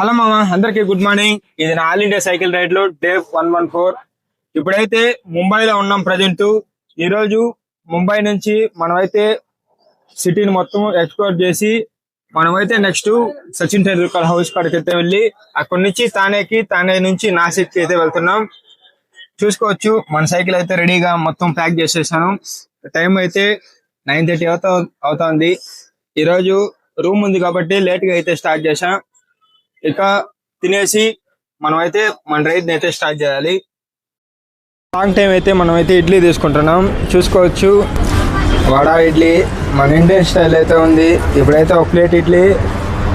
Hello మామ, అందరికి good morning. ఇది నా ఆల్ ఇండియా సైకిల్ రైడ్ లో డే 114. ఇప్పుడైతే ముంబైలో ఉన్నాం ప్రజెంట్. ఈరోజు ముంబై నుంచి మనమైతే సిటీని మొత్తం ఎక్స్ప్లోర్ చేసి మనమైతే నెక్స్ట్ సచిన్ టెండూల్కర్ హౌస్ కాడికి అయితే వెళ్ళి అక్కడి నుంచి తానే నుంచి నాసిక్ అయితే వెళ్తున్నాం. చూసుకోవచ్చు, మన సైకిల్ అయితే రెడీగా మొత్తం ప్యాక్ చేసేసాను. టైం అయితే 9:30 అవుతోంది. ఈరోజు రూమ్ ఉంది కాబట్టి లేట్ గా అయితే స్టార్ట్ చేసాం. ఇక తినేసి మనమైతే మన రైడ్ అయితే స్టార్ట్ చేయాలి. లాంగ్ టైం అయితే మనమైతే ఇడ్లీ తీసుకుంటున్నాం. చూసుకోవచ్చు, వడా ఇడ్లీ మన ఇండియన్ స్టైల్ అయితే ఉంది. ఇప్పుడైతే ఒక ప్లేట్ ఇడ్లీ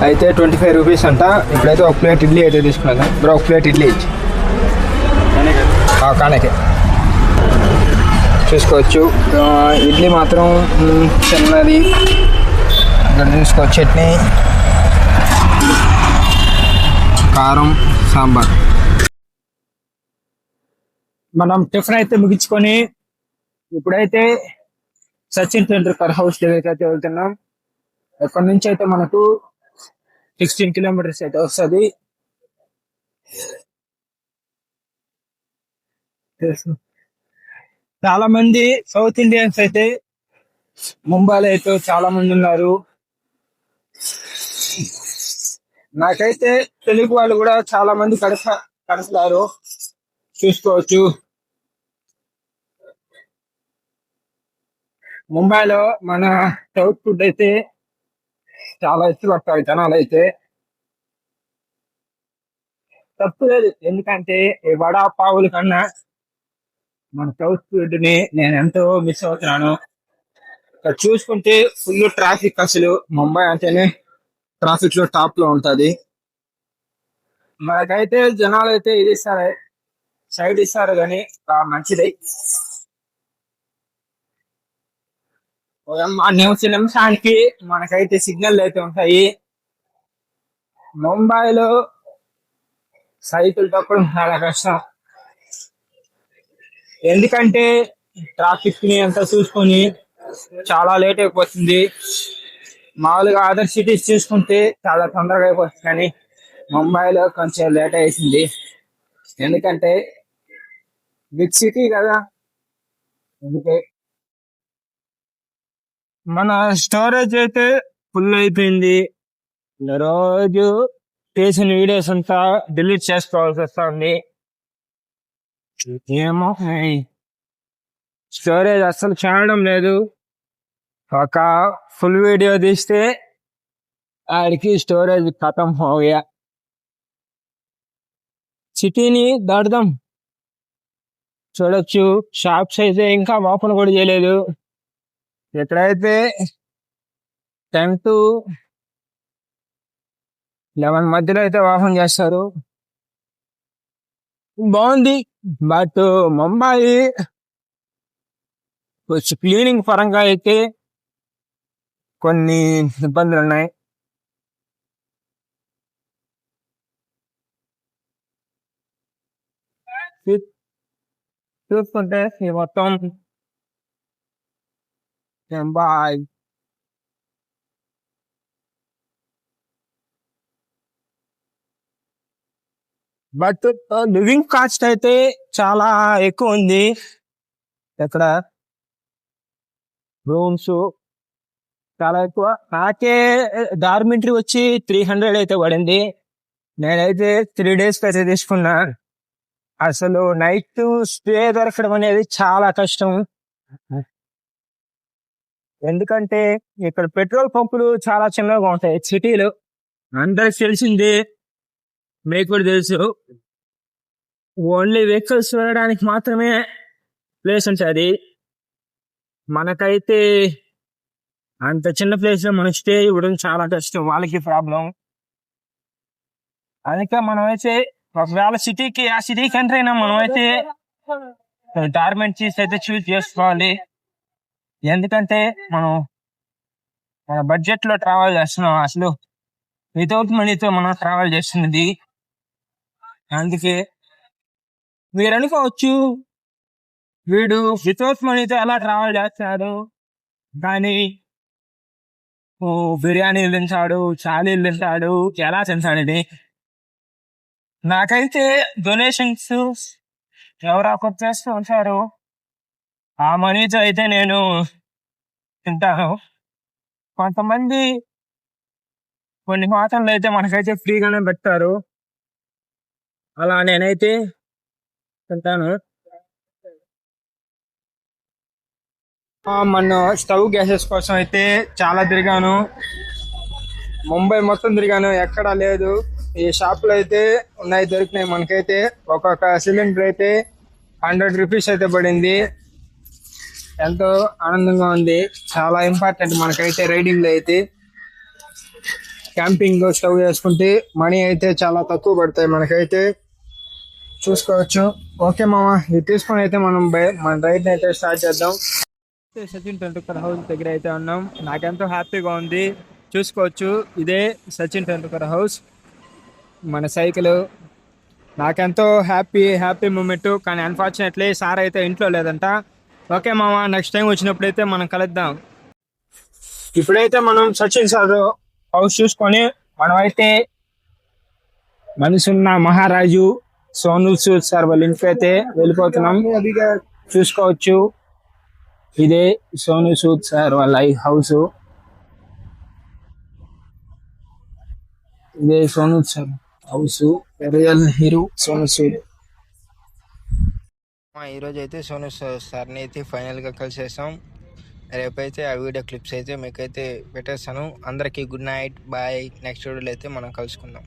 అయితే 25 రూపీస్ అంట. ఇప్పుడైతే ఒక ప్లేట్ ఇడ్లీ అయితే తీసుకున్నాం. బ్రో, ఒక ప్లేట్ ఇడ్లీ ఇచ్చి కానకే. చూసుకోవచ్చు, ఇడ్లీ మాత్రం చిన్నది. ఇక్కడ చూసుకోవచ్చు, చట్నీ, కారం, సాంబార్. మనం టిఫిన్ అయితే ముగించుకొని ఇప్పుడైతే సచిన్ టెండూల్కర్ హౌస్ దగ్గరికి అయితే వెళ్తున్నాం. ఎక్కడి నుంచి అయితే మనకు 16 కిలోమీటర్స్ అయితే వస్తుంది. చాలా మంది సౌత్ ఇండియన్స్ అయితే ముంబైలో అయితే చాలా మంది ఉన్నారు. నాకైతే తెలుగు వాళ్ళు కూడా చాలా మంది కలుస్తారు. చూసుకోవచ్చు, ముంబైలో మన సౌత్ ఫుడ్ అయితే చాలా ఇష్టపడతారు జనాలు. అయితే తప్పులేదు, ఎందుకంటే ఈ వడా పావుల కన్నా మన సౌత్ ఫుడ్ ని నేను ఎంతో మిస్ అవుతున్నాను. ఇక్కడ చూసుకుంటే ఫుల్ ట్రాఫిక్. అసలు ముంబై అంటేనే ట్రాఫిక్ లో టాప్ లో ఉంటది. మనకైతే జనాలు అయితే ఇది ఇస్తారు, సైడ్ ఇస్తారు, కానీ మంచిది. నిమిషానికి మనకైతే సిగ్నల్ అయితే ఉంటాయి. ముంబైలో సైకిల్ తప్పడం చాలా కష్టం, ఎందుకంటే ట్రాఫిక్ ని అంతా చూసుకొని చాలా లేట్ అయిపోతుంది. మామూలుగా అదర్ సిటీస్ చూసుకుంటే చాలా తొందరగా అయిపోతుంది, కానీ ముంబైలో కొంచెం లేట్ అయింది. ఎందుకంటే బిగ్ సిటీ కదా. అందుకే మన స్టోరేజ్ అయితే ఫుల్ అయిపోయింది. రోజు చేసిన వీడియోస్ అంతా డిలీట్ చేసుకోవాల్సి వస్తుంది. ఏమో, స్టోరేజ్ అస్సలు చేయడం లేదు. ఒక ఫుల్ వీడియో తీస్తే ఆడికి స్టోరేజ్ ఖతం హోగా. సిటీని దాటుదాం. చూడొచ్చు, షాప్స్ అయితే ఇంకా ఓపెన్ కూడా చేయలేదు. ఎక్కడైతే 10 to 11 మధ్యలో అయితే ఓపెన్ చేస్తారు. బాగుంది, బట్ ముంబై కొంచెం క్లీనింగ్ పరంగా అయితే కొన్ని ఇబ్బందులు ఉన్నాయి. చూసుకుంటే ఈ మొత్తం బాయ్. బట్ లివింగ్ కాస్ట్ అయితే చాలా ఎక్కువ ఉంది. ఇక్కడ రూమ్స్ చాలా ఎక్కువ. నాకే డార్మెంటరీ వచ్చి 300 అయితే పడింది. నేనైతే 3 days అయితే తీసుకున్నా. అసలు నైట్ స్టే దొరకడం అనేది చాలా కష్టం, ఎందుకంటే ఇక్కడ పెట్రోల్ పంపులు చాలా చిన్నగా ఉంటాయి సిటీలో. అందరికి తెలిసింది, మీకు కూడా తెలుసు. ఓన్లీ వెహికల్స్ వెళ్ళడానికి మాత్రమే ప్లేస్ ఉంటుంది. మనకైతే అంత చిన్న ప్లేస్ లో మనం స్టే ఇవ్వడం చాలా కష్టం, వాళ్ళకి ప్రాబ్లం. అందుకే మనమైతే ఒకవేళ ఆ సిటీకి ఎంటర్ అయినా మనమైతే డార్మెంటరీస్ అయితే చూస్ చేసుకోవాలి. ఎందుకంటే మన బడ్జెట్ లో ట్రావెల్ చేస్తున్నాం. అసలు వితౌట్ మనీతో మనం ట్రావెల్ చేస్తున్నది. అందుకే మీరు అనుకోవచ్చు, వీడు వితౌట్ మనీతో ఎలా ట్రావెల్ చేస్తాడు, కానీ బిర్యానీలు తింటాడు, చాలీలు తింటాడు, ఎలా తింటాడని. నాకైతే డొనేషన్స్ ఎవరు ఆఫర్ చేస్తూ ఉంటారు, ఆ మనీతో అయితే నేను తింటాను. కొంతమంది కొన్ని హోటళ్ళు అయితే మనకైతే ఫ్రీగానే పెడతారు, అలా నేనైతే తింటాను. మన స్టవ్ గ్యాసెస్ కోసం అయితే చాలా తిరిగాను, ముంబై మొత్తం తిరిగాను, ఎక్కడా లేదు. ఈ షాపులు అయితే ఉన్నాయి, దొరికినాయి మనకైతే. ఒక్కొక్క సిలిండర్ అయితే 100 రూపీస్ అయితే పడింది. ఎంతో ఆనందంగా ఉంది, చాలా ఇంపార్టెంట్ మనకైతే రైడింగ్ లో అయితే. క్యాంపింగ్ స్టవ్ చేసుకుంటే మనీ అయితే చాలా తక్కువ పడతాయి మనకైతే, చూసుకోవచ్చు. ఓకే మామ, ఇది తీసుకొని అయితే మనం మన రైడ్ అయితే స్టార్ట్ చేద్దాం. సచిన్ టెండూల్కర్ హౌస్ దగ్గర అయితే ఉన్నాం, నాకెంతో హ్యాపీగా ఉంది. చూసుకోవచ్చు, ఇదే సచిన్ టెండూల్కర్ హౌస్. మన సైకిల్ నాకెంతో హ్యాపీ మూమెంట్. కానీ అన్ఫార్చునేట్లీ సార్ అయితే ఇంట్లో లేదంట. ఓకే మామ, నెక్స్ట్ టైం వచ్చినప్పుడైతే మనం కలుద్దాం. ఇప్పుడైతే మనం సచిన్ సార్ హౌస్ చూసుకొని మనమైతే మనసున్న మహారాజు సోనల్ సూద్ సార్ వాళ్ళ ఇంటికి అయితే వెళ్ళిపోతున్నాం. చూసుకోవచ్చు, ఇదే సోనల్ సూద్ సార్ వాళ్ళ హౌస్. ఇదే Sonal sir house, real hero Sonal Sood. ఈరోజు అయితే సోను సార్ని అయితే ఫైనల్గా కలిసేసాం. రేపైతే ఆ వీడియో క్లిప్స్ అయితే మీకైతే పెట్టేస్తాను. అందరికీ గుడ్ నైట్, బాయ్. నెక్స్ట్ వీడియోలో అయితే మనం కలుసుకుందాం.